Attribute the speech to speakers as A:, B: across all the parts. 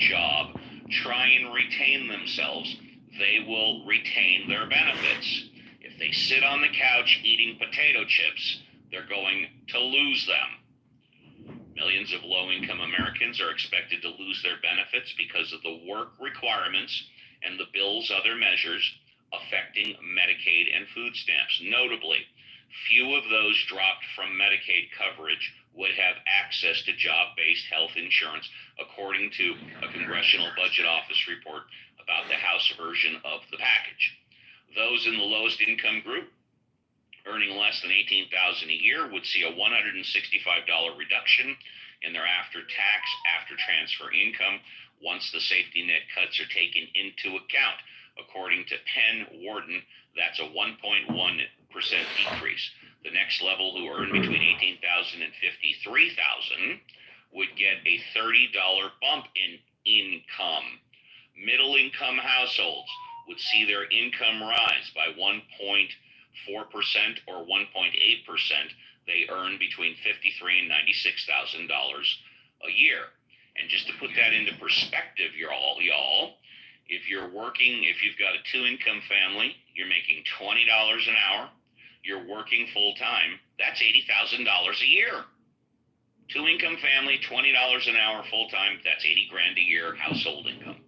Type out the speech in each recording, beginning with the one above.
A: job try and retain themselves, they will retain their benefits. If they sit on the couch eating potato chips, they're going to lose them. Millions of low-income Americans are expected to lose their benefits because of the work requirements and the bill's other measures affecting Medicaid and food stamps. Notably, few of those dropped from Medicaid coverage would have access to job-based health insurance, according to a Congressional Budget Office report about the House version of the package. Those in the lowest income group, earning less than $18,000 a year, would see a $165 reduction in their after-tax, after-transfer income once the safety net cuts are taken into account. According to Penn Wharton, that's a 1.1% decrease. The next level, who earn between $18,000 and $53,000, would get a $30 bump in income. Middle-income households would see their income rise by 1.4% or 1.8%. They earn between $53,000 and $96,000 a year. And just to put that into perspective, y'all, if you're working, if you've got a two-income family, you're making $20 an hour, you're working full-time, that's $80,000 a year. Two-income family, $20 an hour full-time, that's $80,000 a year household income.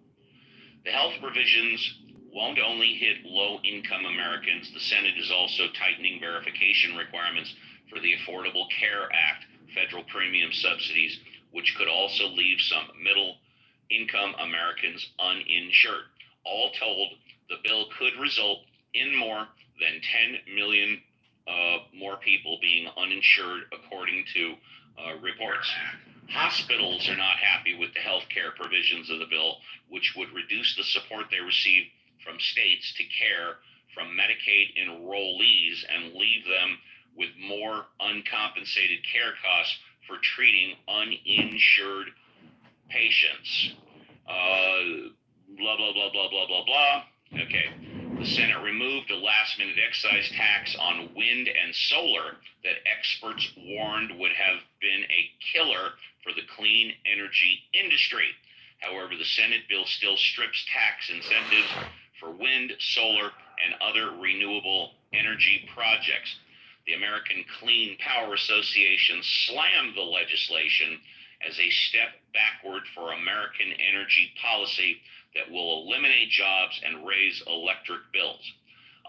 A: The health provisions won't only hit low-income Americans. The Senate is also tightening verification requirements for the Affordable Care Act, federal premium subsidies, which could also leave some middle-income Americans uninsured. All told, the bill could result in more than 10 million more people being uninsured, according to reports. Hospitals are not happy with the health care provisions of the bill, which would reduce the support they receive from states to care from Medicaid enrollees and leave them with more uncompensated care costs for treating uninsured patients. Blah, blah, blah, blah, blah, blah, blah. Okay. The Senate removed a last-minute excise tax on wind and solar that experts warned would have been a killer for the clean energy industry. However, the Senate bill still strips tax incentives for wind, solar, and other renewable energy projects. The American Clean Power Association slammed the legislation as a step backward for American energy policy that will eliminate jobs and raise electric bills.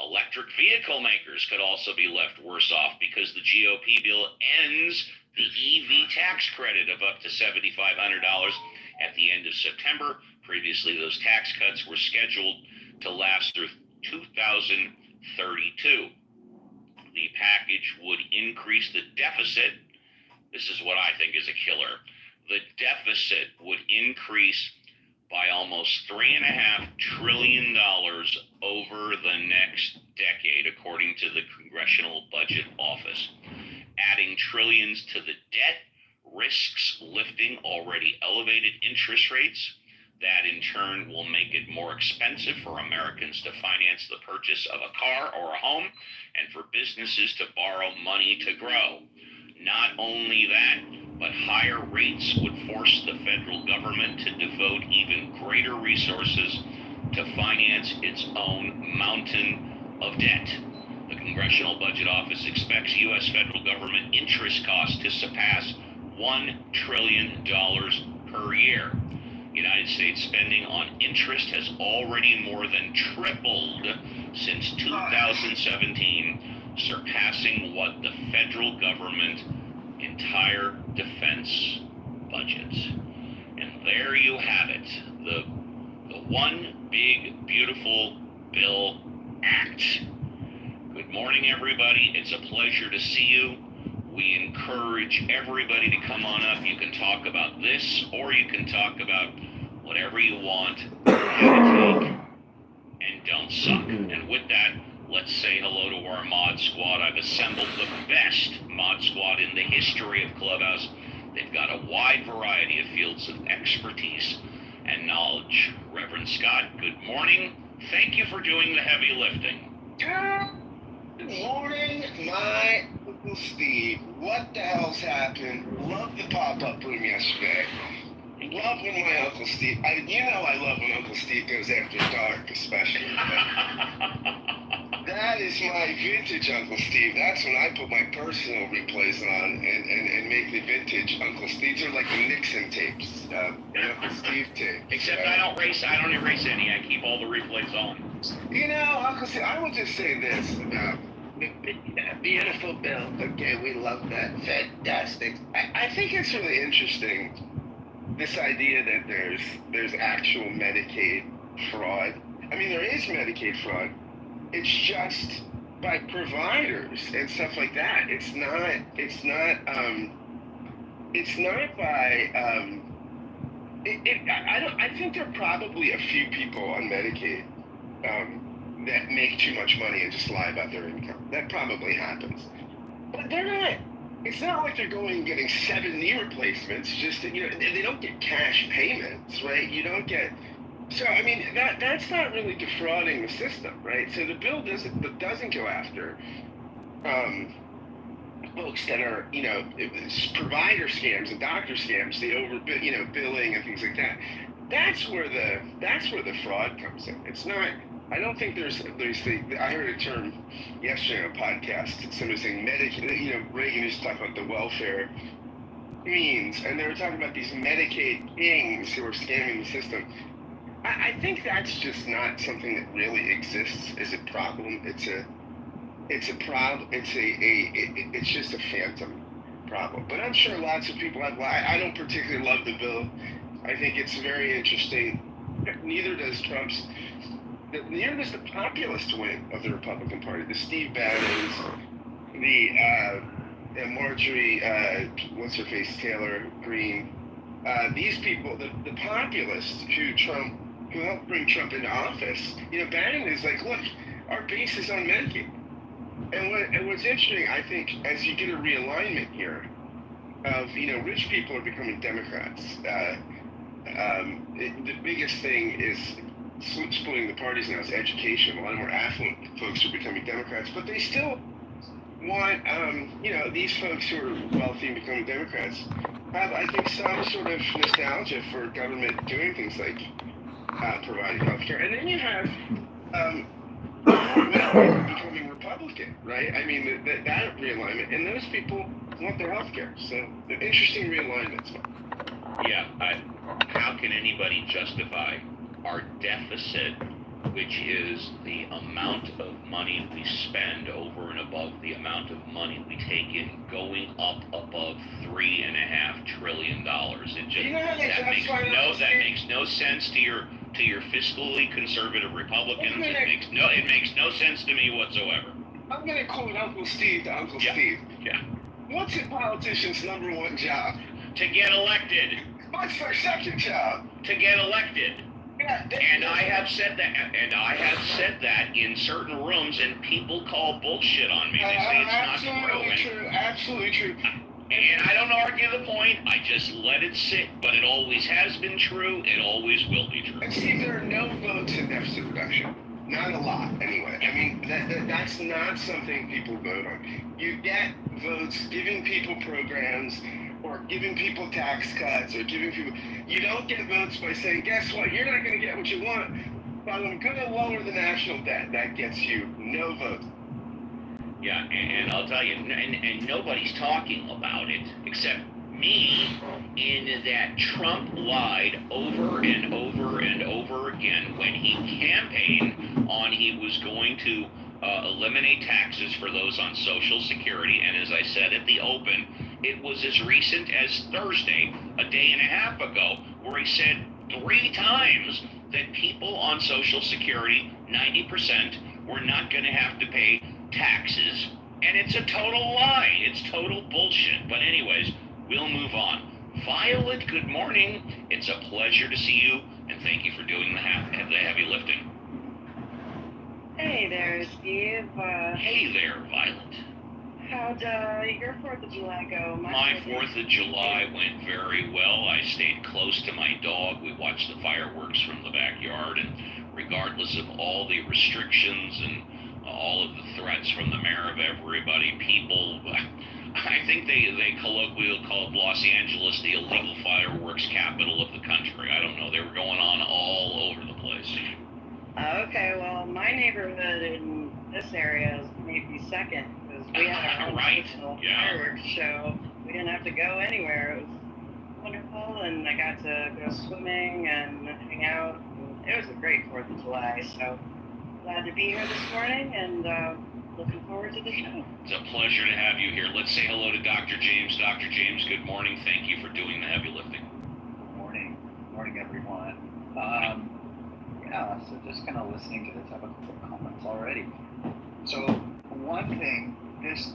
A: Electric vehicle makers could also be left worse off because the GOP bill ends the EV tax credit of up to $7,500 at the end of September. Previously, those tax cuts were scheduled to last through 2032. The package would increase the deficit. This is what I think is a killer. The deficit would increase by almost $3.5 trillion over the next decade, according to the Congressional Budget Office. Adding trillions to the debt risks lifting already elevated interest rates. That in turn will make it more expensive for Americans to finance the purchase of a car or a home, and for businesses to borrow money to grow. Not only that, but higher rates would force the federal government to devote even greater resources to finance its own mountain of debt. The Congressional Budget Office expects U.S. federal government interest costs to surpass $1 trillion per year. United States spending on interest has already more than tripled since 2017, surpassing what the federal government entire defense budget. And there you have it, the one big beautiful bill act. Good morning, everybody. It's a pleasure to see you. We encourage everybody to come on up. You can talk about this, or you can talk about whatever you want, meditate, and don't suck. And with that, let's say hello to our mod squad. I've assembled the best mod squad in the history of Clubhouse. They've got a wide variety of fields of expertise and knowledge. Reverend Scott, good morning. Thank you for doing the heavy lifting.
B: Good morning, my Uncle Steve. What the hell's happened? Loved the pop-up room yesterday. love when my Uncle Steve. I love when Uncle Steve goes after dark, especially. That is my vintage Uncle Steve. That's when I put my personal replays on and make the vintage Uncle Steve. These are like the Nixon tapes, the Uncle Steve tapes.
A: Except I don't erase any. I keep all the replays on.
B: Uncle Steve, I will just say this about beautiful bill. Okay, we love that. Fantastic. I think it's really interesting, this idea that there's actual Medicaid fraud. I mean, there is Medicaid fraud. It's just by providers and stuff like that. It's not by. I think there are probably a few people on Medicaid that make too much money and just lie about their income. That probably happens, but they're not. It's not like they're going and getting 7 knee replacements. Just they don't get cash payments, right? You don't get. So I mean that's not really defrauding the system, right? So the bill doesn't go after folks that are provider scams and doctor scams, the billing and things like that. That's where the fraud comes in. It's not. I don't think there's I heard a term yesterday on a podcast. Somebody saying Reagan used to talk about the welfare queens, and they were talking about these Medicaid kings who are scamming the system. I think that's just not something that really exists as a problem. It's a problem. It's just a phantom problem. But I'm sure lots of people have. I don't particularly love the bill. I think it's very interesting. Neither does the populist wing of the Republican Party. The Steve Bannons, the Marjorie, what's her face, Taylor Greene. These people, the populists who helped bring Trump into office. Bannon is like, look, our base is on Medicaid. And what's interesting, I think, as you get a realignment here of, rich people are becoming Democrats. The biggest thing is splitting the parties now is education. A lot more affluent folks are becoming Democrats, but they still want, these folks who are wealthy and becoming Democrats have, I think, some sort of nostalgia for government doing things like providing health care. And then you have becoming Republican, right? I mean, that realignment. And those people want their health care. So, the interesting realignments.
A: Yeah, how can anybody justify our deficit, which is the amount of money we spend over and above the amount of money we take in, going up above $3.5 trillion? It just that makes no sense to your fiscally conservative Republicans. It makes no sense to me whatsoever.
B: I'm gonna quote Uncle Steve to Uncle Steve.
A: Yeah.
B: What's a politician's number one job?
A: To get elected.
B: What's their second job?
A: To get elected.
B: Yeah,
A: and I have said that in certain rooms, and people call bullshit on me. They say it's not true.
B: Absolutely true.
A: And I don't argue the point. I just let it sit. But it always has been true. It always will be true.
B: And Steve, there are no votes in deficit reduction. Not a lot, anyway. I mean, that's not something people vote on. You get votes giving people programs, or giving people tax cuts, or giving people. You don't get votes by saying, guess what, you're not going to get what you want, but I'm going to lower the national debt. That gets you no votes.
A: Yeah, and I'll tell you, and nobody's talking about it except me, in that Trump lied over and over and over again when he campaigned on he was going to eliminate taxes for those on Social Security, and as I said at the open, it was as recent as Thursday, a day and a half ago, where he said 3 times that people on Social Security, 90%, were not going to have to pay taxes. And it's a total lie. It's total bullshit. But anyways, we'll move on. Violet, good morning. It's a pleasure to see you, and thank you for doing the heavy lifting.
C: Hey there, Steve.
A: Hey there, Violet.
C: How'd your 4th of July go?
A: My 4th of July went very well. I stayed close to my dog. We watched the fireworks from the backyard, and regardless of all the restrictions and all of the threats from the mayor of everybody, people, I think they colloquially called Los Angeles the illegal fireworks capital of the country. I don't know. They were going on all over the place.
C: Okay, well, my neighborhood in this area is maybe second because we had our own
A: Right,
C: personal
A: yeah.
C: fireworks show. We didn't have to go anywhere. It was wonderful, and I got to go swimming and hang out. And it was a great 4th of July, so glad to be here this morning and looking forward to the show.
A: It's a pleasure to have you here. Let's say hello to Dr. James. Dr. James, good morning. Thank you for doing the heavy lifting.
D: Good morning. Good morning, everyone. Yeah, so just kind of listening to this, I have a couple comments already. So one thing, this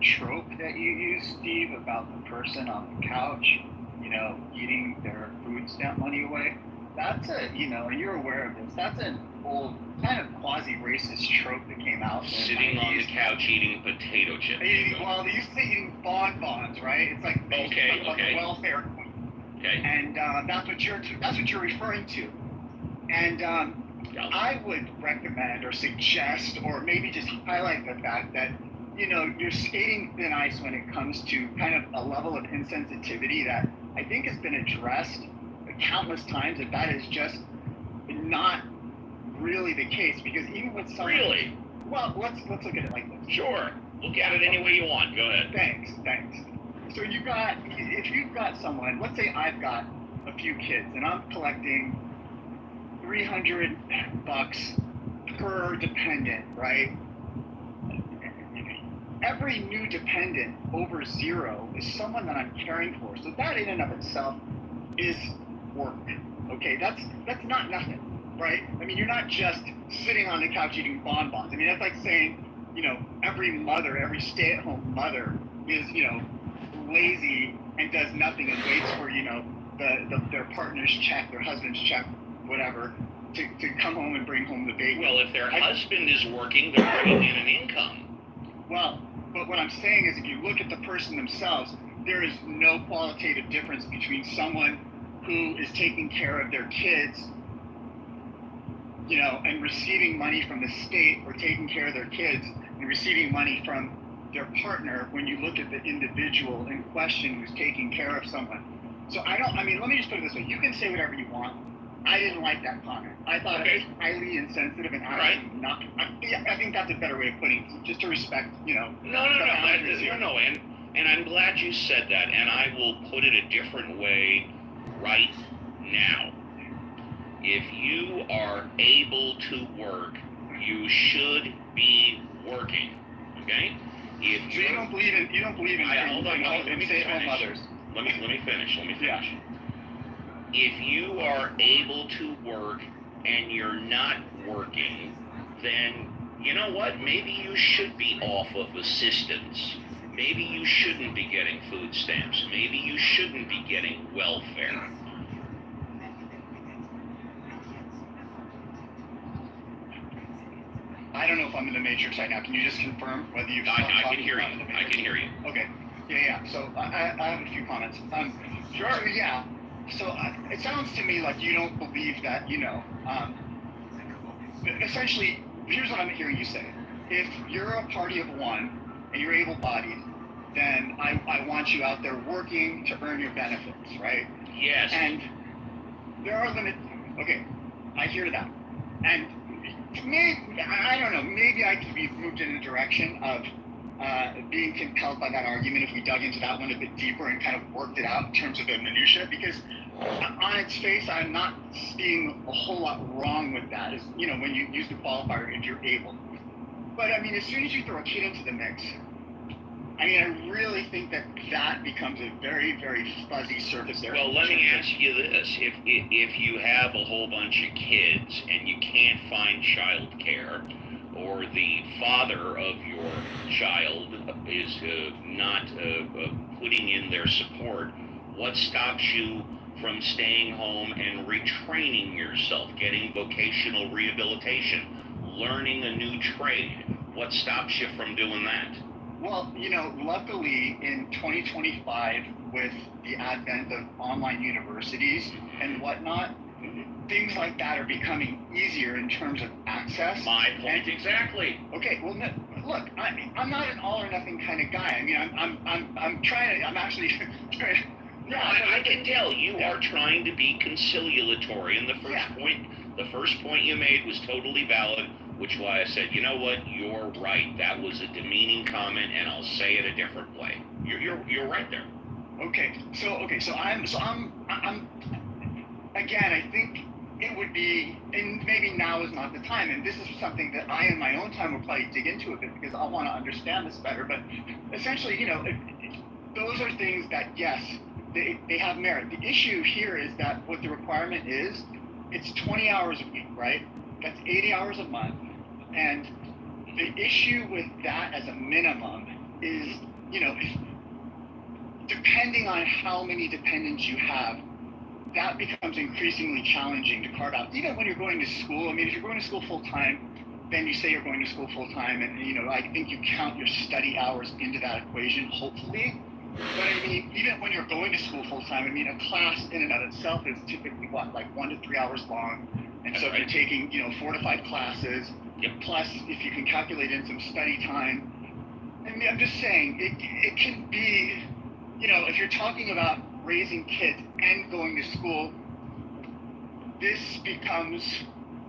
D: trope that you use, Steve, about the person on the couch, eating their food stamp money away, that's and you're aware of this, that's an old kind of quasi-racist trope that came out.
A: Sitting on the couch eating potato chips.
D: Well, they used to say eating bonbons, right? It's like they used to talk about the welfare.
A: Okay.
D: And that's what you're referring to. And I would recommend or suggest or maybe just highlight the fact that, you're skating thin ice when it comes to kind of a level of insensitivity that I think has been addressed countless times, that is just not really the case. Because even with someone...
A: Really?
D: Well, let's look at it like this.
A: Sure. Look at it any way you want. Go ahead.
D: Thanks. So if you've got someone, let's say I've got a few kids and I'm collecting $300 per dependent, right? Every new dependent over 0 is someone that I'm caring for. So that in and of itself is work. Okay, that's not nothing, right? I mean, you're not just sitting on the couch eating bonbons. I mean, that's like saying, every mother, every stay-at-home mother is, lazy and does nothing and waits for, their partner's check, their husband's check, whatever, to come home and bring home the baby.
A: Well, if their husband is working, they're bringing in an income.
D: Well, but what I'm saying is if you look at the person themselves, there is no qualitative difference between someone who is taking care of their kids, and receiving money from the state, or taking care of their kids and receiving money from their partner when you look at the individual in question who's taking care of someone. So let me just put it this way. You can say whatever you want. I didn't like that comment. I thought it was highly insensitive and I think that's a better way of putting it, just to respect,
A: No, and I'm glad you said that, and I will put it a different way right now. If you are able to work, you should be working, okay?
D: So you don't believe in
A: hold on, let me
D: stay-at-home mothers.
A: Let me finish.
D: Yeah.
A: If you are able to work and you're not working, then you know what? Maybe you should be off of assistance. Maybe you shouldn't be getting food stamps. Maybe you shouldn't be getting welfare.
D: I don't know if I'm in the matrix right now. Can you just confirm whether you've...
A: I can hear you. I can hear you.
D: Okay. Yeah. So I have a few comments.
A: Sure.
D: So, yeah. So it sounds to me like you don't believe that, essentially, here's what I'm hearing you say. If you're a party of one and you're able-bodied, then I want you out there working to earn your benefits, right?
A: Yes.
D: And there are limits. Okay, I hear that. And maybe, I don't know, maybe I could be moved in a direction of being compelled by that argument if we dug into that one a bit deeper and kind of worked it out in terms of the minutia, because on its face, I'm not seeing a whole lot wrong with that, when you use the qualifier, if you're able. But I mean, as soon as you throw a kid into the mix, I mean, I really think that becomes a very, very fuzzy surface area.
A: Well, let me ask you this. If you have a whole bunch of kids and you can't find child care, or the father of your child is not putting in their support, what stops you from staying home and retraining yourself, getting vocational rehabilitation, learning a new trade? What stops you from doing that?
D: Well, luckily in 2025, with the advent of online universities and whatnot, things like that are becoming easier in terms of access.
A: My point exactly.
D: Okay, well, look, I'm not an all or nothing kind of guy. I mean, I'm trying to. I'm actually trying.
A: No, I can tell you are trying to be conciliatory, and the first point you made was totally valid, which why I said, you know what, you're right. That was a demeaning comment, and I'll say it a different way. You're right there.
D: Okay, so I'm again. I think it would be, and maybe now is not the time. And this is something that I, in my own time, will probably dig into a bit because I want to understand this better. But essentially, those are things that yes, they have merit. The issue here is that what the requirement is, it's 20 hours a week, right? That's 80 hours a month. And the issue with that as a minimum is, depending on how many dependents you have, that becomes increasingly challenging to carve out. Even when you're going to school, I mean, if you're going to school full time, then you say you're going to school full time, and I think you count your study hours into that equation, hopefully. But I mean, even when you're going to school full time, I mean, a class in and of itself is typically like 1 to 3 hours long. And so if you're taking, 4 to 5 classes, plus if you can calculate in some study time, I mean, I'm just saying, it can be, if you're talking about raising kids and going to school, this becomes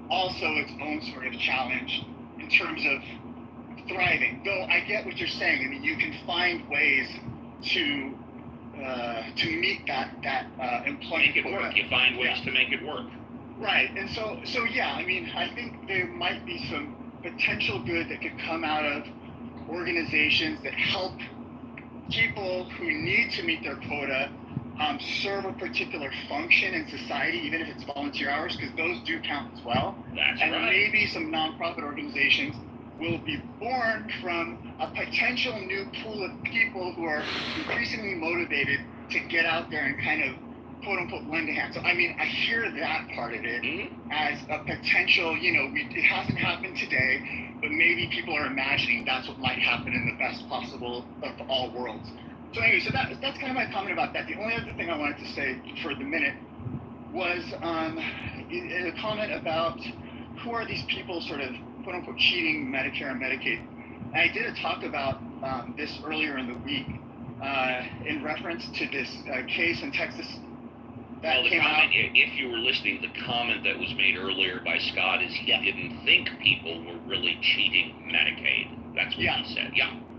D: also its own sort of challenge in terms of thriving. Though I get what you're saying. I mean, you can find ways to meet that employment.
A: Make it work. You find ways to make it work.
D: Right, and so yeah. I mean, I think there might be some potential good that could come out of organizations that help people who need to meet their quota serve a particular function in society, even if it's volunteer hours, because those do count as well.
A: That's
D: and
A: right.
D: Maybe some nonprofit organizations will be born from a potential new pool of people who are increasingly motivated to get out there and kind of quote unquote lend a hand. So I mean, I hear that part of it as a potential, it hasn't happened today, but maybe people are imagining that's what might happen in the best possible of all worlds. So anyway, so that's kind of my comment about that. The only other thing I wanted to say for the minute was a comment about who are these people sort of quote unquote cheating Medicare and Medicaid. And I did a talk about this earlier in the week in reference to this case in Texas that came out.
A: If you were listening, the comment that was made earlier by Scott is he didn't think people were really cheating Medicaid. That's what he said.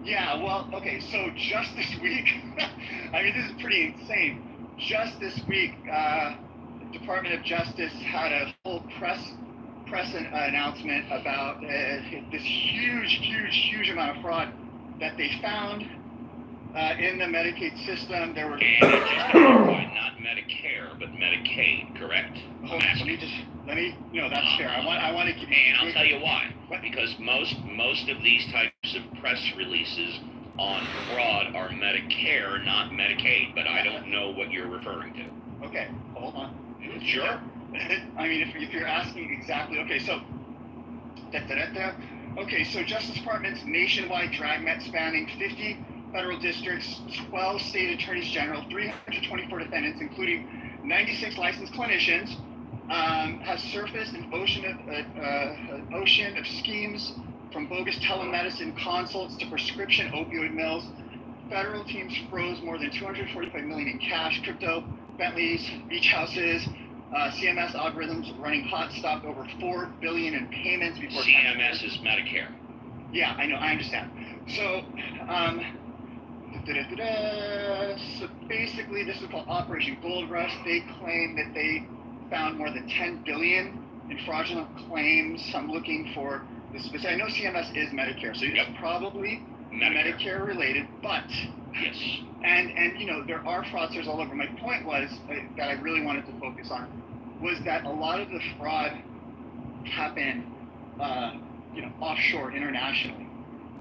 D: Yeah, well, okay, so just this week, I mean, this is pretty insane. Just this week, the Department of Justice had a whole press announcement about this huge amount of fraud that they found in the Medicaid system. There were...
A: And just to clarify, not Medicare, but Medicaid, correct?
D: Hold on, let me, that's fair. I want to keep...
A: And I'll tell you why. Because most of these types of press releases on fraud are Medicare, not Medicaid, but I don't know what you're referring to.
D: Okay, hold on.
A: Sure.
D: I mean, if you're asking exactly, okay, so... Okay, so Justice Department's nationwide dragnet spanning 50 federal districts, 12 state attorneys general, 324 defendants, including 96 licensed clinicians, has surfaced an ocean of schemes from bogus telemedicine consults to prescription opioid mills. Federal teams froze more than $245 million in cash, crypto, Bentleys, beach houses. CMS algorithms running hot stopped over $4 billion in payments before.
A: CMS is Medicare.
D: Yeah, I know, I understand. So, so basically, this is called Operation Gold Rush. They claim that they found more than 10 billion in fraudulent claims. I'm looking for this, because I know CMS is Medicare, so it's probably Medicare related, but
A: yes.
D: And there are fraudsters all over. My point was that I really wanted to focus on was that a lot of the fraud happened offshore internationally,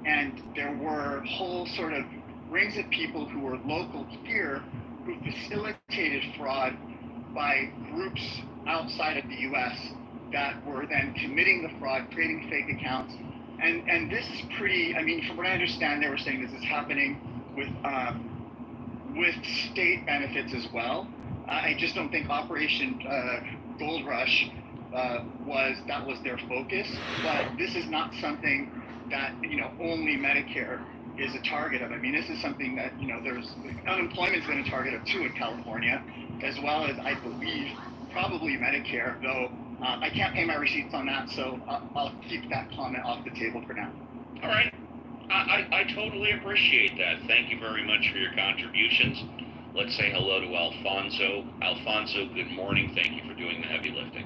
D: and there were whole sort of rings of people who were local here who facilitated fraud by groups outside of the U.S. that were then committing the fraud, creating fake accounts. And this is pretty, I mean, from what I understand, they were saying this is happening with state benefits as well. I just don't think Operation Gold Rush was their focus, but this is not something that, only Medicare is a target of. I mean, this is something that, there's unemployment's been a target of too in California, as well as, I believe, probably Medicare, though I can't pay my receipts on that, so I'll keep that comment off the table for now.
A: All right. I totally appreciate that. Thank you very much for your contributions. Let's say hello to Alfonso. Alfonso, good morning. Thank you for doing the heavy lifting.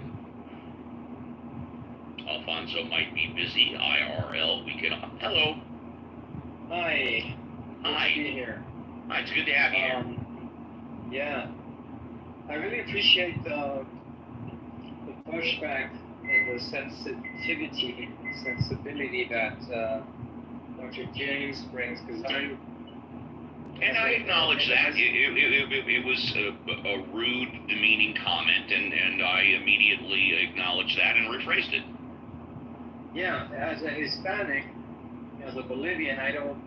A: Alfonso might be busy IRL. We can. Hello.
E: Hi.
A: Hi.
E: Good to be here.
A: Hi, it's good to have you here.
E: Yeah. I really appreciate the pushback and the sensibility that Dr. James brings, because
A: And I acknowledge that. It was a rude, demeaning comment, and I immediately acknowledged that and rephrased it.
E: Yeah, as a Hispanic, as a Bolivian, I don't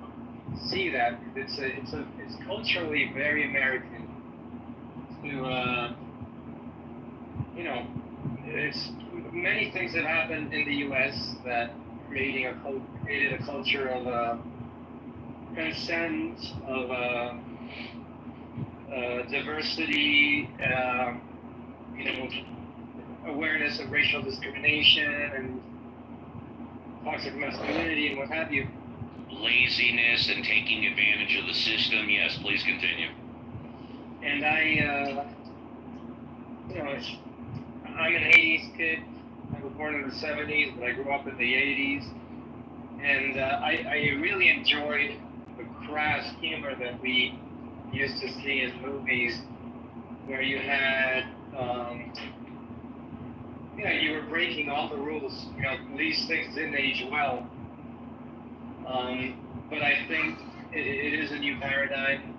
E: see that. It's culturally very American to it's many things that happened in the U.S. that created a culture of consent, of diversity, awareness of racial discrimination and toxic masculinity and what have you.
A: Laziness and taking advantage of the system. Yes, please continue.
E: And I'm an 80s kid. I was born in the 70s, but I grew up in the 80s. And I really enjoyed the crass humor that we used to see in movies, where you had, you were breaking all the rules. These things didn't age well. But I think it is a new paradigm,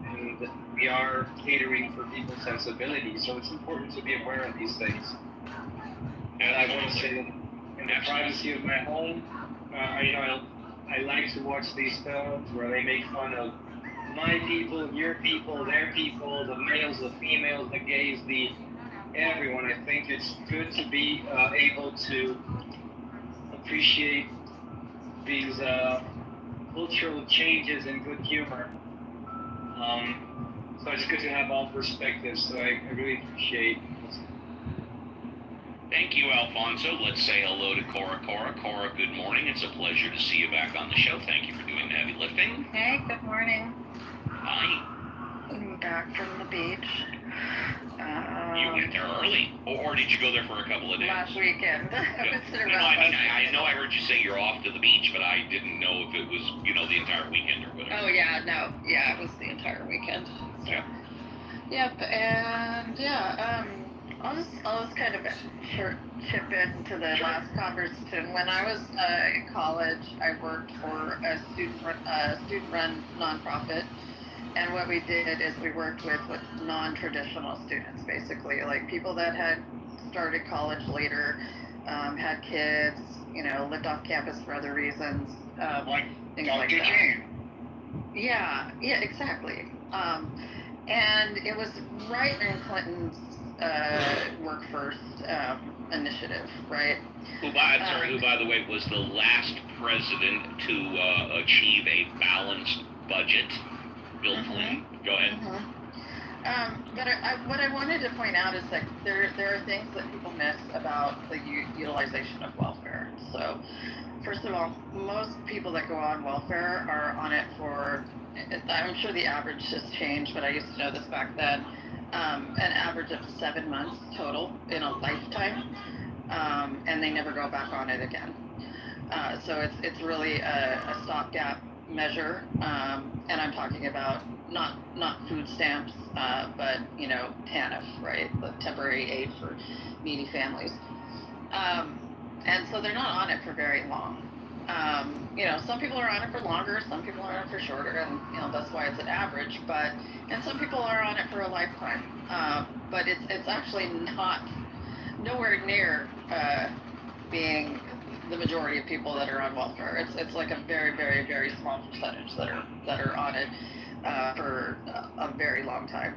E: and we are catering for people's sensibilities, so it's important to be aware of these things. And I want to say that in the privacy of my home, I like to watch these films where they make fun of my people, your people, their people, the males, the females, the gays, everyone. I think it's good to be able to appreciate these cultural changes in good humor. So it's good to have all perspectives. So I really appreciate it.
A: Thank you, Alfonso. Let's say hello to Cora. Cora, good morning. It's a pleasure to see you back on the show. Thank you for doing the heavy lifting.
F: Hey, good morning.
A: Hi.
F: I'm back from the beach.
A: You went there early, or did you go there for a couple of days?
F: Last weekend.
A: I know I heard you say you're off to the beach, but I didn't know if it was, the entire weekend or whatever.
F: Oh, yeah, no. Yeah, it was the entire weekend. So.
A: Yeah.
F: Yep, and I'll just kind of chip into the last conversation. When I was in college, I worked for a student-run nonprofit, and what we did is we worked with non-traditional students, basically, like people that had started college later, had kids, lived off campus for other reasons,
D: Like
F: things
D: Dr.
F: like that.
D: Jane.
F: Yeah, exactly. And it was right in Clinton's Work First initiative, right?
A: Who, by the way, was the last president to achieve a balanced budget? Bill Clinton. Go ahead.
F: But what I wanted to point out is that there are things that people miss about the utilization of welfare. So, first of all, most people that go on welfare are on it for, I'm sure the average has changed, but I used to know this back then, an average of 7 months total in a lifetime, and they never go back on it again. So it's really a stopgap measure, and I'm talking about not food stamps, but TANF, right, the temporary aid for needy families, and so they're not on it for very long. Some people are on it for longer, some people are on it for shorter, and that's why it's an average. And some people are on it for a lifetime, but it's actually nowhere near being the majority of people that are on welfare. It's like a very, very, very small percentage that are on it for a very long time.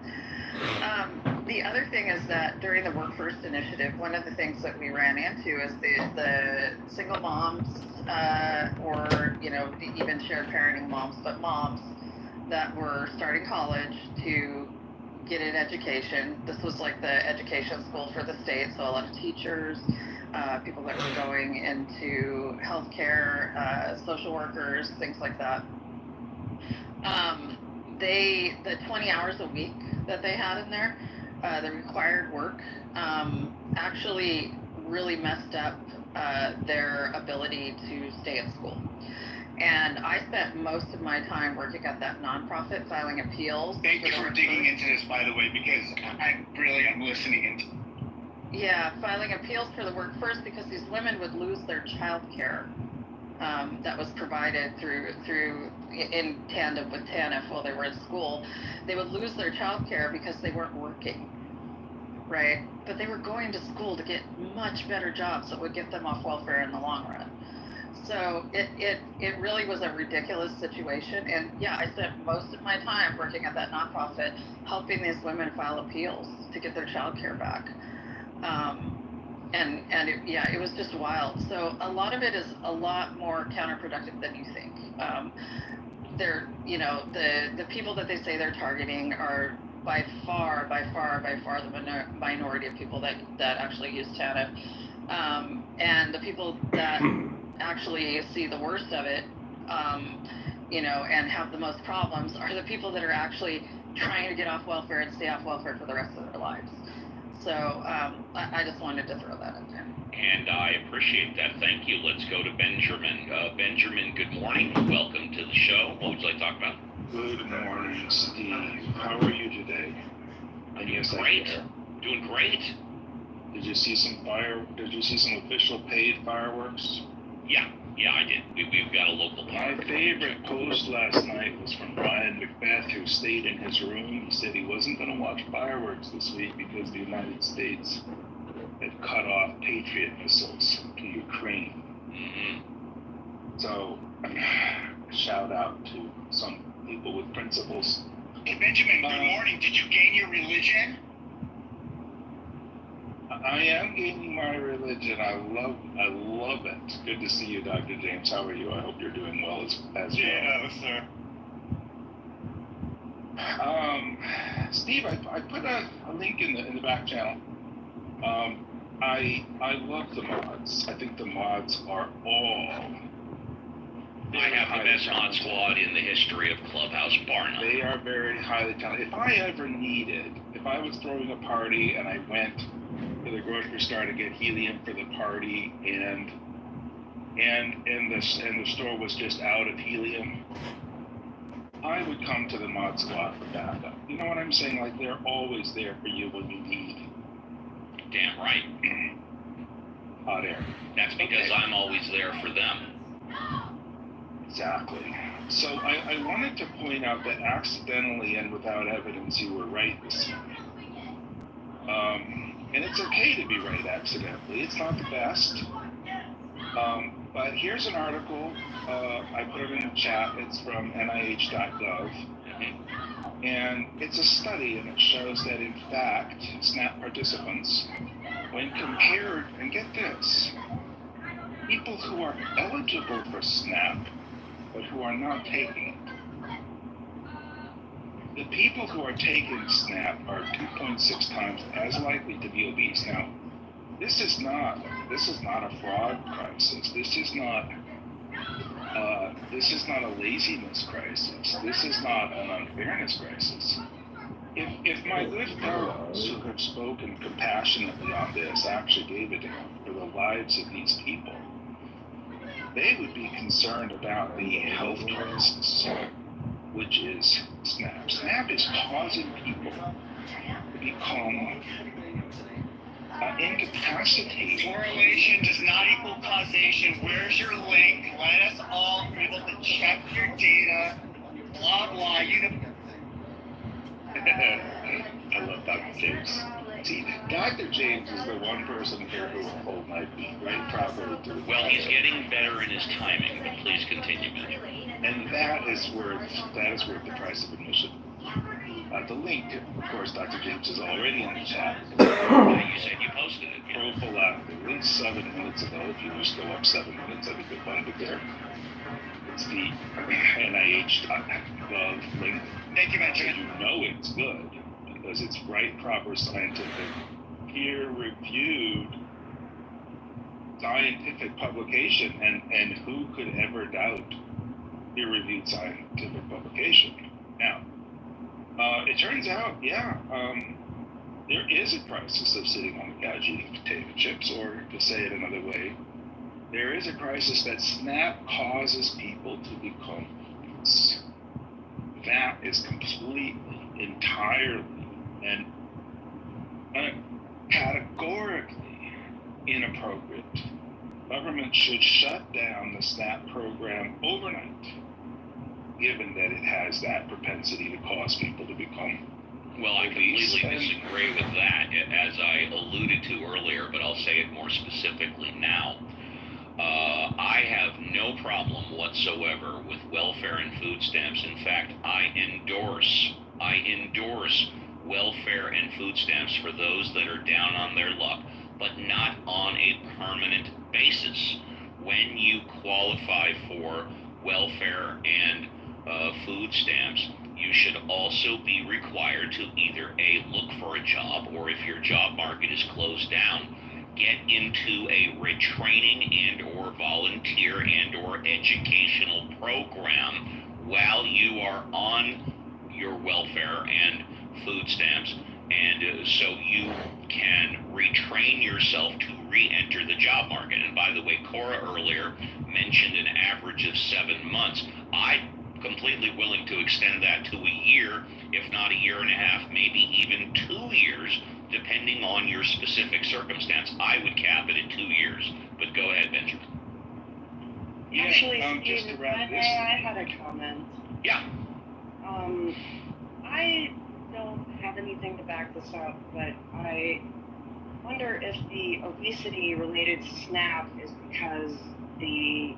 F: The other thing is that during the Work First initiative, one of the things that we ran into is the single moms, or even shared parenting moms, but moms that were starting college to get an education. This was like the education school for the state, so a lot of teachers, people that were going into healthcare, social workers, things like that. The 20 hours a week that they had in there, the required work, actually really messed up their ability to stay at school. And I spent most of my time working at that nonprofit filing appeals.
D: Thank you for digging into this, by the way, because I'm listening into.
F: Yeah, filing appeals for the Work First, because these women would lose their child care that was provided through in tandem with TANF while they were in school. They would lose their child care because they weren't working, right? But they were going to school to get much better jobs that would get them off welfare in the long run. So it really was a ridiculous situation. And yeah, I spent most of my time working at that nonprofit helping these women file appeals to get their child care back. It was just wild. So a lot of it is a lot more counterproductive than you think. The people that they say they're targeting are by far the minority of people that actually use TANF. And the people that actually see the worst of it, and have the most problems are the people that are actually trying to get off welfare and stay off welfare for the rest of their lives. So I just wanted to throw that in there.
A: And I appreciate that. Thank you. Let's go to Benjamin. Benjamin, good morning. Welcome to the show. What would you like to talk about?
G: Good morning, Steve. How are you today?
A: Doing great. Doing great.
G: Did you see some official paid fireworks?
A: Yeah, I did. We've got a local
G: My favorite post last night was from Brian Macbeth, who stayed in his room. He said he wasn't going to watch fireworks this week because the United States had cut off Patriot missiles to Ukraine.
A: Mm-hmm.
G: So, shout out to some people with principles.
D: Hey, Benjamin, good morning. Did you gain your religion?
G: I am gaining my religion. I love it. Good to see you, Dr. James. How are you? I hope you're doing well as
D: Yeah, sir.
G: Steve, I put a link in the back channel. I love the mods. I think the mods are all.
A: I have the best mod squad in the history of Clubhouse, bar none.
G: They are very highly talented. If I was throwing a party and I went to the grocery store to get helium for the party, and the store was just out of helium, I would come to the mod squad for backup. You know what I'm saying? Like, they're always there for you when you need.
A: Damn right.
G: Hot air.
A: That's because I'm always there for them.
G: Exactly. So I wanted to point out that accidentally and without evidence you were right this morning. And it's okay to be right accidentally. It's not the best. But here's an article. I put it in the chat. It's from NIH.gov. And it's a study, and it shows that, in fact, SNAP participants, when compared, and get this, people who are eligible for SNAP, but who are not taking it, the people who are taking SNAP are 2.6 times as likely to be obese. Now, this is not a fraud crisis. This is not a laziness crisis. This is not an unfairness crisis. If my good fellows who have spoken compassionately on this actually gave a damn for the lives of these people, they would be concerned about the health crisis, which is SNAP. SNAP is causing people to become incapacitated.
D: Correlation does not equal causation. Where's your link? Let us all be able to check your data. Blah, blah.
G: I love Dr. James. See, Dr. James is the one person here who will hold my feet right properly to the
A: Well, he's getting better in his timing, but please continue, Benjamin.
G: And that is worth the price of admission. The link, of course, Dr. James is already in the chat.
A: You said you posted it. Yeah.
G: Prophylactically, 7 minutes ago. If you just go up 7 minutes, I think you'll find it there. It's the NIH.gov link.
D: Thank you,
G: So
D: Benjamin.
G: you know it's good because it's right, proper, scientific, peer-reviewed scientific publication. And who could ever doubt peer-reviewed scientific publication? Now, it turns out, there is a crisis of sitting on the couch eating potato chips, or to say it another way, there is a crisis that SNAP causes people to become obese. That is completely, entirely, and categorically inappropriate. Government should shut down the SNAP program overnight, given that it has that propensity to cause people to become
A: Well, I
G: obese.
A: completely disagree with that, as I alluded to earlier, but I'll say it more specifically now. I have no problem whatsoever with welfare and food stamps. In fact, I endorse welfare and food stamps for those that are down on their luck, but not on a permanent basis. When you qualify for welfare and food stamps, you should also be required to either A, look for a job, or if your job market is closed down, get into a retraining and or volunteer and or educational program while you are on your welfare and food stamps, and so you can retrain yourself to re-enter the job market. And by the way, Cora earlier mentioned an average of 7 months. I'm completely willing to extend that to a year, if not a year and a half, maybe even 2 years, depending on your specific circumstance. I would cap it at 2 years, but go ahead, Benjamin.
G: Yeah,
C: Actually,
G: just
C: Steve,
G: to wrap this.
C: I had a comment.
A: Yeah.
C: I don't have anything to back this up, but I wonder if the obesity related to SNAP is because the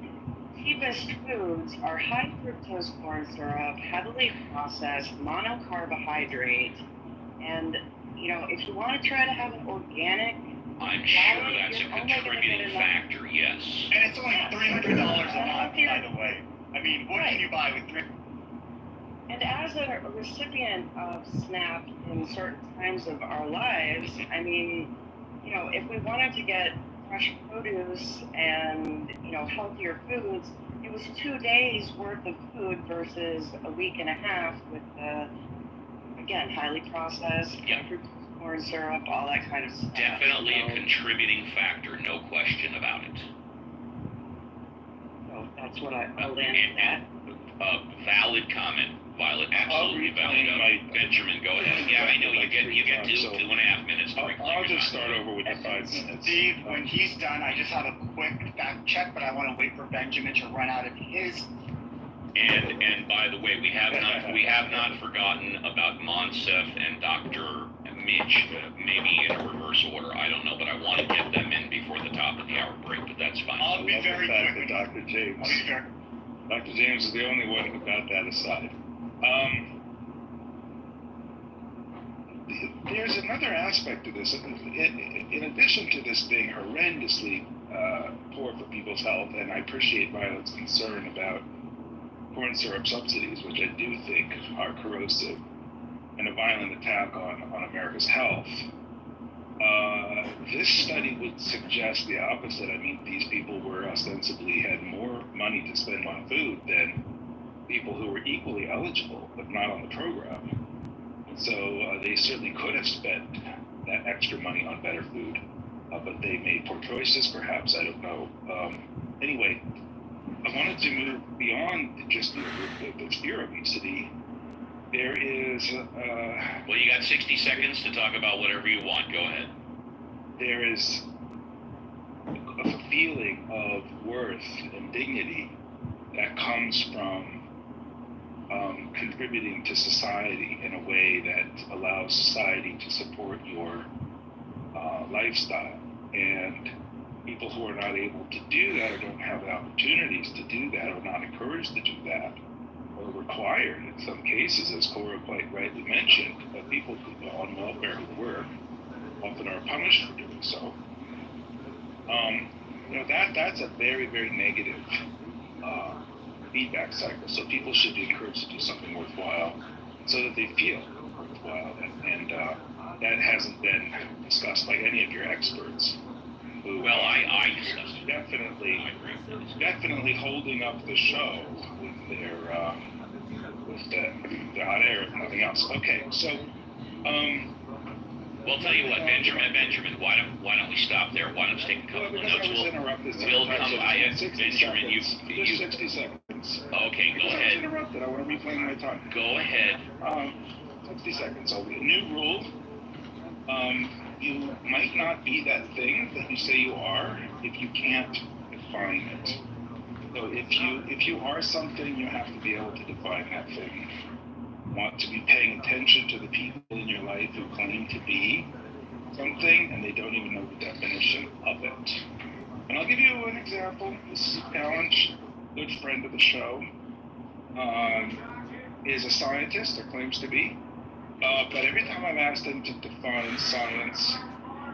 C: cheapest foods are high fructose corn syrup, heavily processed, monocarbohydrate, and if you want to try to have an organic,
A: I'm sure that's a contributing factor, yes.
D: And it's only $300 a month, by the way. I mean, what can you buy with $300?
C: And as a recipient of SNAP in certain times of our lives, I mean, if we wanted to get fresh produce and, healthier foods, it was 2 days worth of food versus a week and a half with the, again, highly processed, fructose corn syrup, all that kind of stuff.
A: Definitely a contributing factor, no question about it.
C: So that's what I'll land at.
A: Valid comment, Violet. Absolutely valid. Benjamin, go ahead. Yeah, I know you get 2.5 minutes.
G: I'll just start over with the 5 minutes.
D: Steve, when he's done, I just have a quick fact check, but I want to wait for Benjamin to run out of his.
A: And by the way, we have not forgotten about Monsef and Dr. Mitch, maybe in reverse order. I don't know, but I want to get them in before the top of the hour break. But that's fine.
D: I'll be very quick with
G: Dr. James.
D: I'll be very.
G: Dr. James is the only one who got that aside. There's another aspect to this. In addition to this being horrendously poor for people's health, and I appreciate Violet's concern about corn syrup subsidies, which I do think are corrosive and a violent attack on America's health. This study would suggest the opposite. I mean, these people were ostensibly had more money to spend on food than people who were equally eligible, but not on the program. And so they certainly could have spent that extra money on better food, but they made poor choices, perhaps. I don't know. Anyway, I wanted to move beyond just the fear of obesity. There is...
A: well, you got 60 seconds to talk about whatever you want. Go ahead.
G: There is a feeling of worth and dignity that comes from contributing to society in a way that allows society to support your lifestyle. And people who are not able to do that or don't have the opportunities to do that or not encouraged to do that, required in some cases, as Cora quite rightly mentioned, that people on welfare who work often are punished for doing so. That's a very, very negative feedback cycle. So people should be encouraged to do something worthwhile so that they feel worthwhile. And that hasn't been discussed by any of your experts. Who,
A: I discussed it.
G: Definitely holding up the show with their hot air and nothing else. Okay, so
A: Well, tell you what, Benjamin, why don't we stop there? Why don't you take a couple of notes? We'll come. Benjamin, you.
G: 60 seconds.
A: Okay, go
G: I was
A: ahead.
G: interrupted. I want to reclaim my time.
A: Go ahead.
G: 60 seconds. So, a new rule. You might not be that thing that you say you are if you can't define it. So if you are something, you have to be able to define that thing. You want to be paying attention to the people in your life who claim to be something and they don't even know the definition of it. And I'll give you an example. This is Alan, good friend of the show, is a scientist, or claims to be. But every time I've asked him to define science,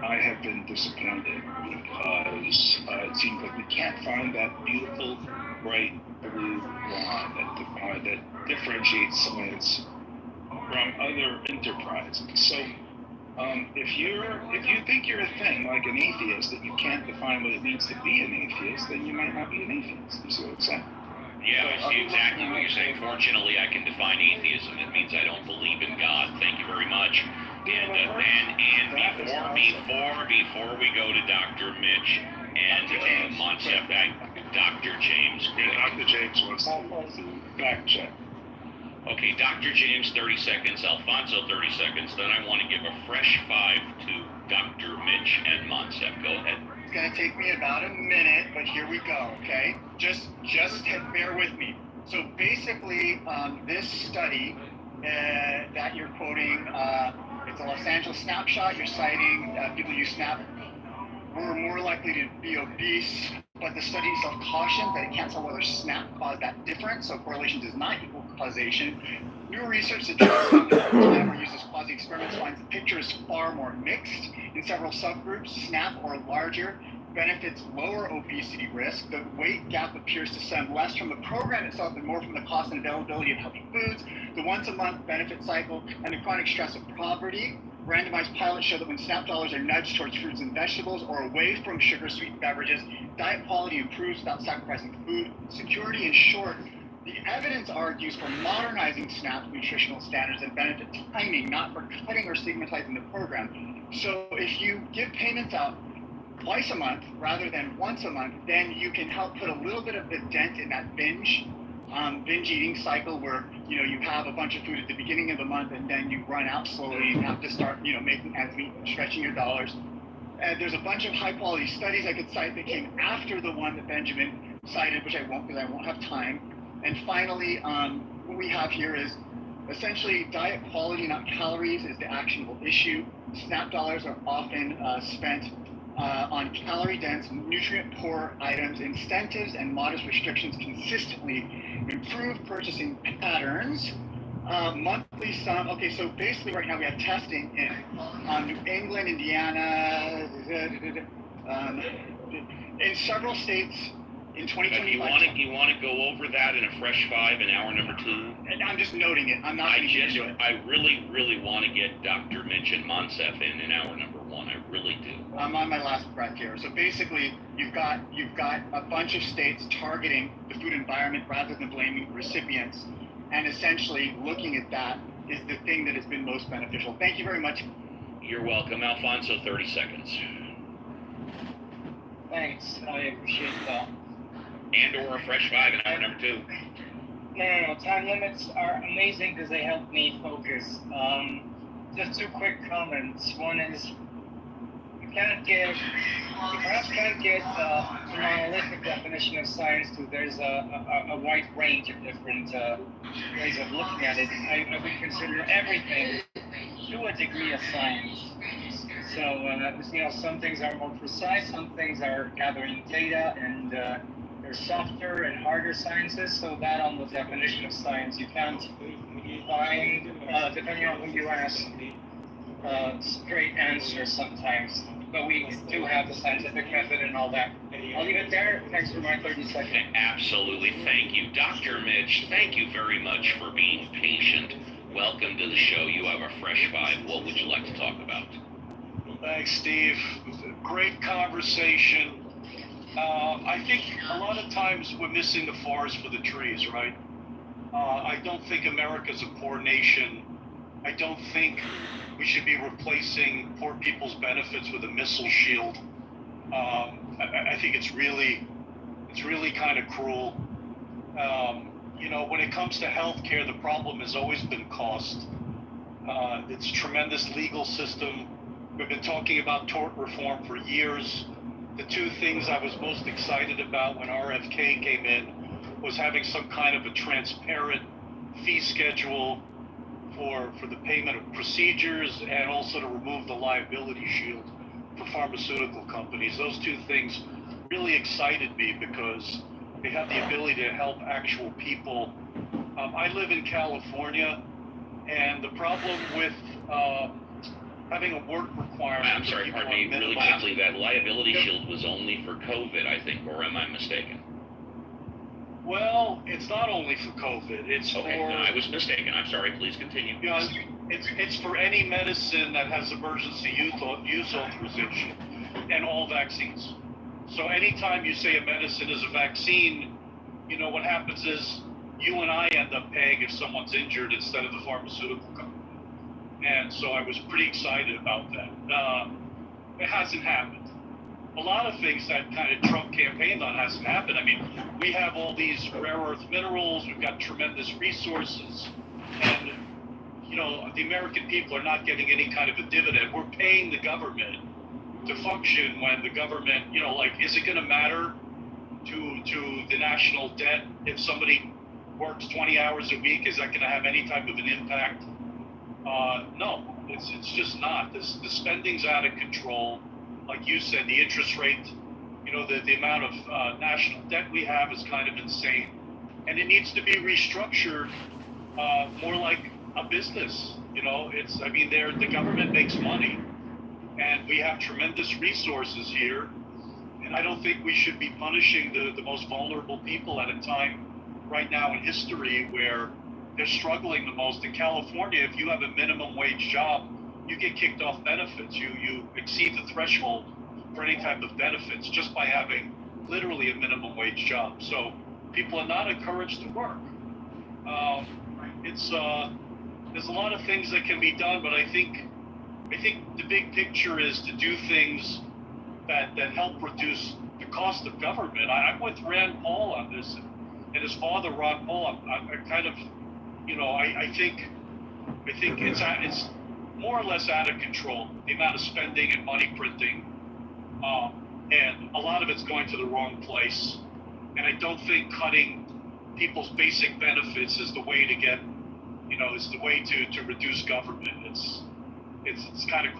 G: I have been disappointed because it seems like we can't find that beautiful, bright blue line that differentiates science from other enterprises. So if you think you're a thing like an atheist, that you can't define what it means to be an atheist, then you might not be an atheist. You see what I'm saying?
A: Yeah, I see exactly what you're saying. Fortunately, I can define atheism. It means I don't believe in God. Thank you very much. And before we go to Dr. Mitch and Monsef, Dr. James.
G: Dr. James wants to fact check.
A: Okay, Dr. James, 30 seconds. Alfonso, 30 seconds. Then I want to give a fresh 5 to Dr. Mitch and Monsef. Go ahead.
D: It's gonna take me about a minute, but here we go, okay? Just bear with me. So basically, this study that you're quoting, it's a Los Angeles snapshot. You're citing people use SNAP were more likely to be obese, but the study itself cautions that it can't tell whether SNAP caused that difference, so correlation does not equal causation. New research suggests that whoever uses quasi-experiments finds the picture is far more mixed. In several subgroups, SNAP or larger benefits lower obesity risk. The weight gap appears to stem less from the program itself and more from the cost and availability of healthy foods, the once-a-month benefit cycle, and the chronic stress of poverty. Randomized pilots show that when SNAP dollars are nudged towards fruits and vegetables or away from sugar-sweetened beverages, diet quality improves without sacrificing food security. In short, the evidence argues for modernizing SNAP's nutritional standards and benefit timing, not for cutting or stigmatizing the program. So if you give payments out twice a month rather than once a month, then you can help put a little bit of the dent in that binge eating cycle where, you have a bunch of food at the beginning of the month and then you run out slowly and have to start, making ends meet, stretching your dollars. There's a bunch of high quality studies I could cite that came after the one that Benjamin cited, which I won't because I won't have time. And finally, what we have here is essentially diet quality, not calories, is the actionable issue. SNAP dollars are often spent on calorie-dense, nutrient-poor items. Incentives and modest restrictions consistently improve purchasing patterns. Monthly sum. Okay, so basically right now we have testing in New England, Indiana, in several states in 2025.
A: You want to go over that in a fresh 5 in hour number 2?
D: And I'm just noting it. I'm not going to get into it.
A: I really want to get Dr. Mitch and Monsef in hour number 1. I really do.
D: I'm on my last breath here. So basically, you've got a bunch of states targeting the food environment rather than blaming recipients, and essentially looking at that is the thing that has been most beneficial. Thank you very much.
A: You're welcome. Alfonso, 30 seconds.
E: Thanks, I appreciate that.
A: And or a fresh 5 in hour number 2.
E: No, time limits are amazing because they help me focus. Just 2 quick comments. One is, you perhaps can't get a monolithic definition of science too. There's a wide range of different ways of looking at it. I would consider everything to a degree of science. So, some things are more precise, some things are gathering data, and there There's softer and harder sciences, so that on the definition of science, you can't find, depending on who you ask, straight answers sometimes. But we do have the scientific method and all that. I'll leave it there. Thanks for my 30 seconds.
A: Absolutely. Thank you. Dr. Mitch, thank you very much for being patient. Welcome to the show. You have a fresh vibe. What would you like to talk about?
H: Thanks, Steve. Great conversation. I think a lot of times we're missing the forest for the trees, right? I don't think America's a poor nation. I don't think we should be replacing poor people's benefits with a missile shield. I think it's really kind of cruel. When it comes to healthcare, the problem has always been cost. It's a tremendous legal system. We've been talking about tort reform for years. The two things I was most excited about when RFK came in was having some kind of a transparent fee schedule for the payment of procedures and also to remove the liability shield for pharmaceutical companies. Those two things really excited me because they have the ability to help actual people. I live in California, and the problem with having a work requirement.
A: I'm sorry, pardon me, really quickly, that liability shield was only for COVID, I think, or am I mistaken?
H: Well, it's not only for COVID. It's
A: okay,
H: for.
A: No, I was mistaken. I'm sorry. Please continue.
H: Yeah, it's for any medicine that has emergency use authorization and all vaccines. So anytime you say a medicine is a vaccine, what happens is you and I end up paying if someone's injured instead of the pharmaceutical company. And so I was pretty excited about that. It hasn't happened. A lot of things that kind of Trump campaigned on hasn't happened. I mean, we have all these rare earth minerals, we've got tremendous resources, and, the American people are not getting any kind of a dividend. We're paying the government to function when the government, is it going to matter to the national debt if somebody works 20 hours a week? Is that going to have any type of an impact? No, it's just not. The spending's out of control. Like you said, the interest rate, the amount of national debt we have is kind of insane. And it needs to be restructured more like a business. The government makes money, and we have tremendous resources here. And I don't think we should be punishing the most vulnerable people at a time right now in history where they're struggling the most. In California, if you have a minimum wage job, you get kicked off benefits. You exceed the threshold for any type of benefits just by having literally a minimum wage job. So people are not encouraged to work. There's a lot of things that can be done, but I think the big picture is to do things that help reduce the cost of government. I'm with Rand Paul on this, and his father, Ron Paul. I kind of, I think it's more or less out of control, the amount of spending and money printing, and a lot of it's going to the wrong place. And I don't think cutting people's basic benefits is the way to get, is the way to reduce government. It's kind of.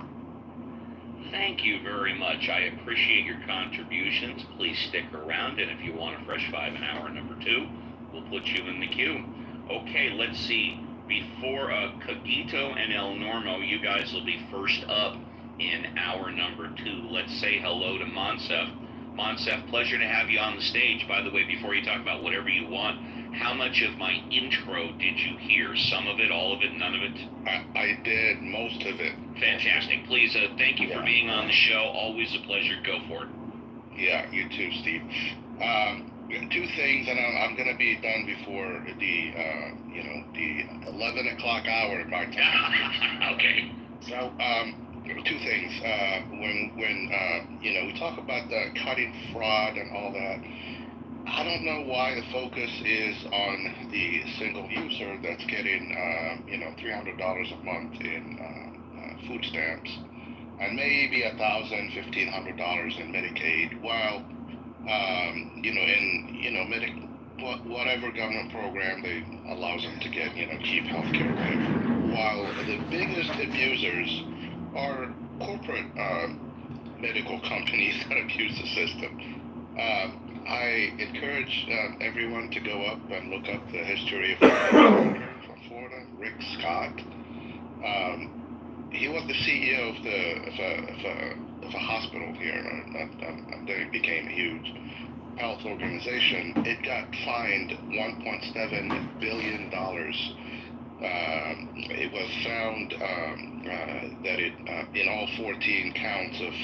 A: Thank you very much. I appreciate your contributions. Please stick around, and if you want a fresh 5 in hour number 2, we'll put you in the queue. Okay, let's see. Before Cogito and El Normo, you guys will be first up in hour number 2. Let's say hello to Monsef. Monsef, pleasure to have you on the stage. By the way, before you talk about whatever you want, how much of my intro did you hear? Some of it, all of it, none of it?
I: I did most of it.
A: Fantastic. Please, thank you for being on the show. Always a pleasure. Go for it.
I: Yeah, you too, Steve. 2 things, and I'm going to be done before the 11 o'clock hour my time.
A: Okay.
I: So, 2 things. When we talk about the cutting fraud and all that, I don't know why the focus is on the single user that's getting, $300 a month in food stamps, and maybe $1,000, $1,500 in Medicaid, while whatever government program they allows them to get, cheap healthcare, whatever. While the biggest abusers are corporate medical companies that abuse the system. I encourage everyone to go up and look up the history of from Florida, Rick Scott. He was the CEO of a hospital here, and then it became a huge health organization. It got fined $1.7 billion. It was found that it, in all 14 counts of,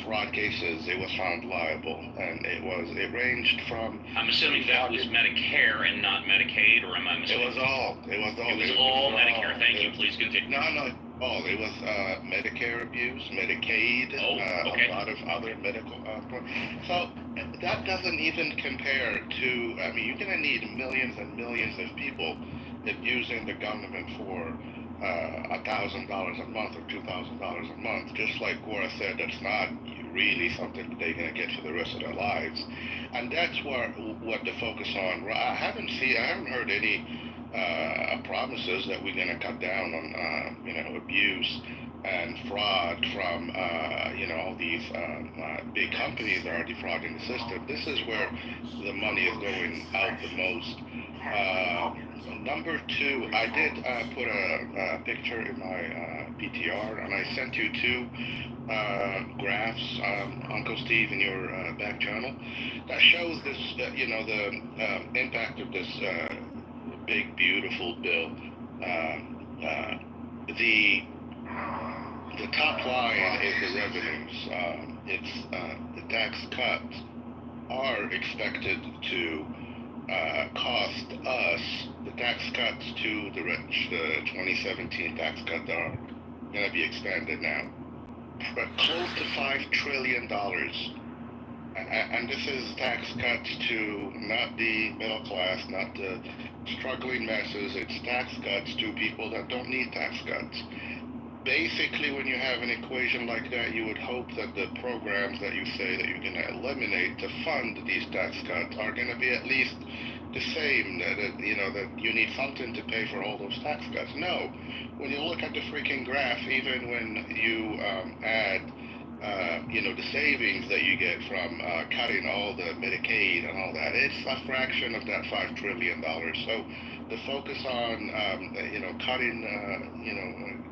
I: fraud cases, it was found liable, and it ranged from.
A: I'm assuming that was Medicare and not Medicaid, or am I mistaken?
I: It was all
A: Medicare. Thank you. Please continue.
I: No, all. It was Medicare abuse, Medicaid,
A: Okay.
I: a lot of other medical. So that doesn't even compare to. I mean, you're going to need millions and millions of people abusing the government for $1,000 a month or $2,000 a month. Just like Cora said, that's not really something that they're going to get for the rest of their lives, and that's what to focus on. I haven't heard any promises that we're going to cut down on abuse and fraud from all these big companies that are defrauding the system. This is where the money is going out the most. Number two, I did put a picture in my PTR, and I sent you two graphs, Uncle Steve, in your back channel, that shows this, the impact of this big, beautiful bill. The top line is the revenues. It's the tax cuts are expected to cost us, the tax cuts to the rich, the 2017 tax cuts are going to be expanded now, but close to $5 trillion. And this is tax cuts to not the middle class, not the struggling masses. It's tax cuts to people that don't need tax cuts. Basically, when you have an equation like that, you would hope that the programs that you say that you're going to eliminate to fund these tax cuts are going to be at least the same, that you need something to pay for all those tax cuts. No, when you look at the freaking graph, even when you add the savings that you get from cutting all the Medicaid and all that, it's a fraction of that $5 trillion. So the focus on, cutting,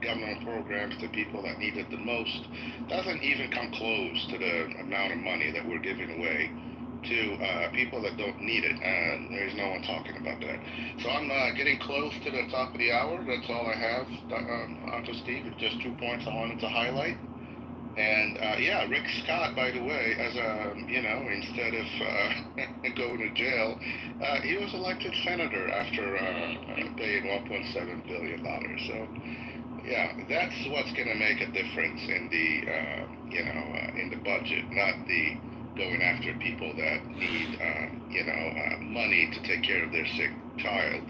I: government programs to people that need it the most doesn't even come close to the amount of money that we're giving away to people that don't need it, and there's no one talking about that. So I'm getting close to the top of the hour. That's all I have, Uncle Steve. It's just 2 points I wanted to highlight. And Rick Scott, by the way, as instead of going to jail, he was elected senator after paying $1.7 billion. So, yeah, that's what's going to make a difference in the, in the budget, not the going after people that need, money to take care of their sick child.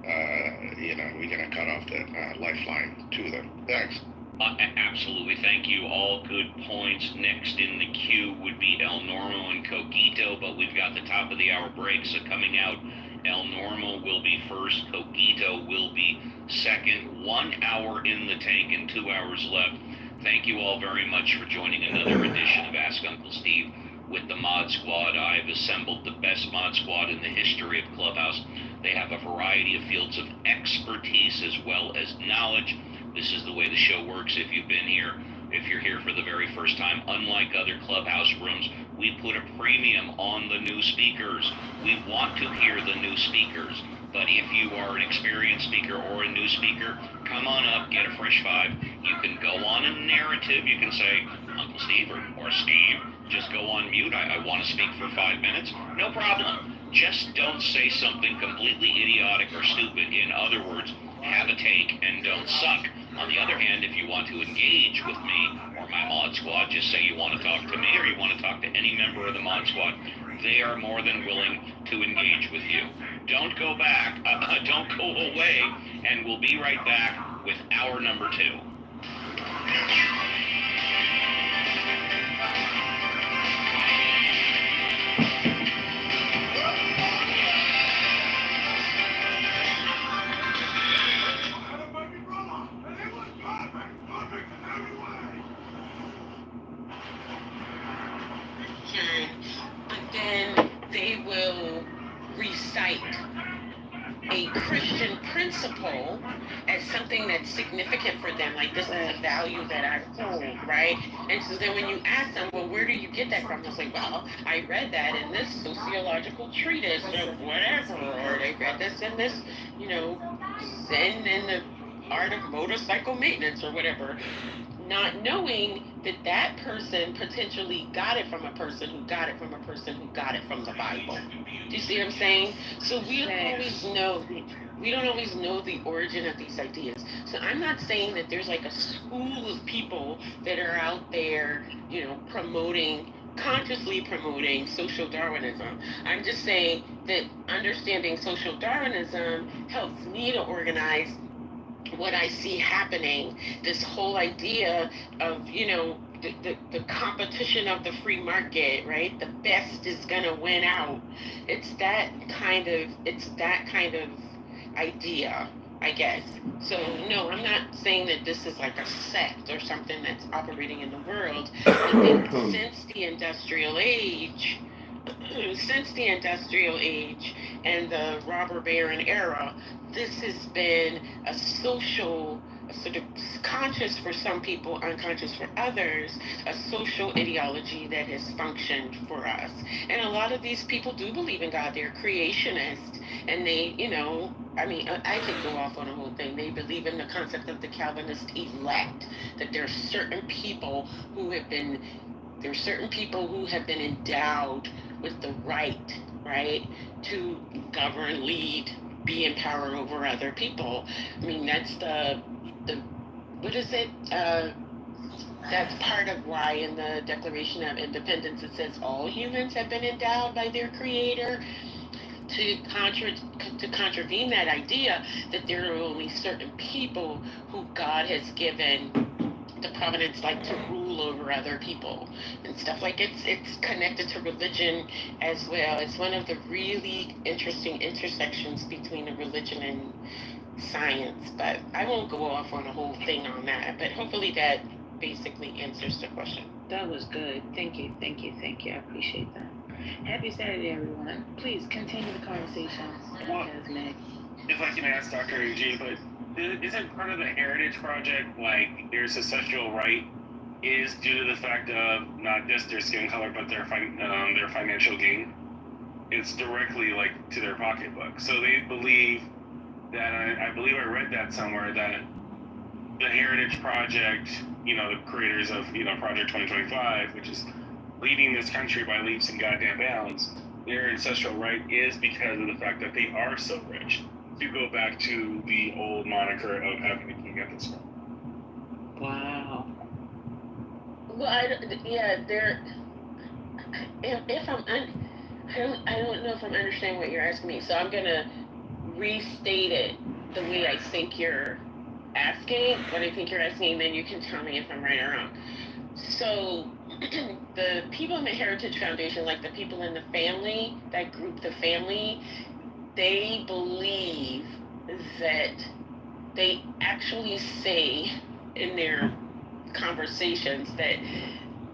I: We're going to cut off that lifeline to them. Thanks.
A: Absolutely, thank you. All good points. Next in the queue would be El Normo and Coquito, but we've got the top of the hour break, so coming out, El Normo will be first, Coquito will be second. 1 hour in the tank and 2 hours left. Thank you all very much for joining another edition of Ask Uncle Steve with the Mod Squad. I've assembled the best Mod Squad in the history of Clubhouse. They have a variety of fields of expertise as well as knowledge. This is the way the show works. If you've been here, if you're here for the very first time, unlike other Clubhouse rooms, we put a premium on the new speakers. We want to hear the new speakers. But if you are an experienced speaker or a new speaker, come on up, get a fresh five. You can go on a narrative. You can say, Uncle Steve or Steve, just go on mute. I want to speak for 5 minutes. No problem. Just don't say something completely idiotic or stupid. In other words, have a take and don't suck. On the other hand, if you want to engage with me or my Mod Squad, just say you want to talk to me or you want to talk to any member of the Mod Squad. They are more than willing to engage with you. Don't go back, don't go away, and we'll be right back with hour number 2.
J: King recite a Christian principle as something that's significant for them, like this is a value that I hold, right? And so then when you ask them, well, where do you get that from? They'll say, well, I read that in this sociological treatise or whatever, or they read this in this, Zen in the art of motorcycle maintenance or whatever, not knowing that that person potentially got it from a person who got it from a person who got it from the Bible. Do you see what I'm saying? So we don't always know the origin of these ideas. So I'm not saying that there's like a school of people that are out there, consciously promoting social Darwinism. I'm just saying that understanding social Darwinism helps me to organize what I see happening, this whole idea of, the competition of the free market, right? The best is gonna win out. It's that kind of idea, I guess. So no, I'm not saying that this is like a sect or something that's operating in the world. I think since the industrial age and the robber baron era, this has been a sort of conscious for some people, unconscious for others, a social ideology that has functioned for us. And a lot of these people do believe in God. They're creationists, and they, I could go off on a whole thing. They believe in the concept of the Calvinist elect, that there are certain people who have been endowed with the right, to govern, lead, be in power over other people. I mean, that's what is it? That's part of why in the Declaration of Independence it says all humans have been endowed by their creator, to contravene that idea that there are only certain people who God has given the providence, like, to rule over other people and stuff. Like, it's connected to religion as well. It's one of the really interesting intersections between the religion and science, but I won't go off on a whole thing on that, but hopefully that basically answers the question.
K: That was good. Thank you. I appreciate that. Happy Saturday, everyone. Please continue the conversation.
L: Well, if I can ask Dr. A.G., but isn't part of the Heritage Project, like, their ancestral right is due to the fact of not just their skin color, but their financial gain? It's directly, like, to their pocketbook. So they believe that, I believe I read that somewhere, that the Heritage Project, the creators of, Project 2025, which is leading this country by leaps and goddamn bounds, their ancestral right is because of the fact that they are so rich. To go back to the old moniker of having a king at the throne.
J: Wow. Well, I don't know if I'm understanding what you're asking me, so I'm gonna restate it the way I think you're asking, what I think you're asking, and then you can tell me if I'm right or wrong. So the people in the Heritage Foundation, like the people in the family, that group, the family, they believe that they actually say in their conversations that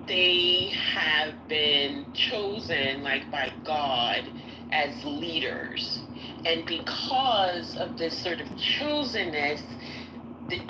J: they have been chosen, like, by God as leaders. And because of this sort of chosenness, that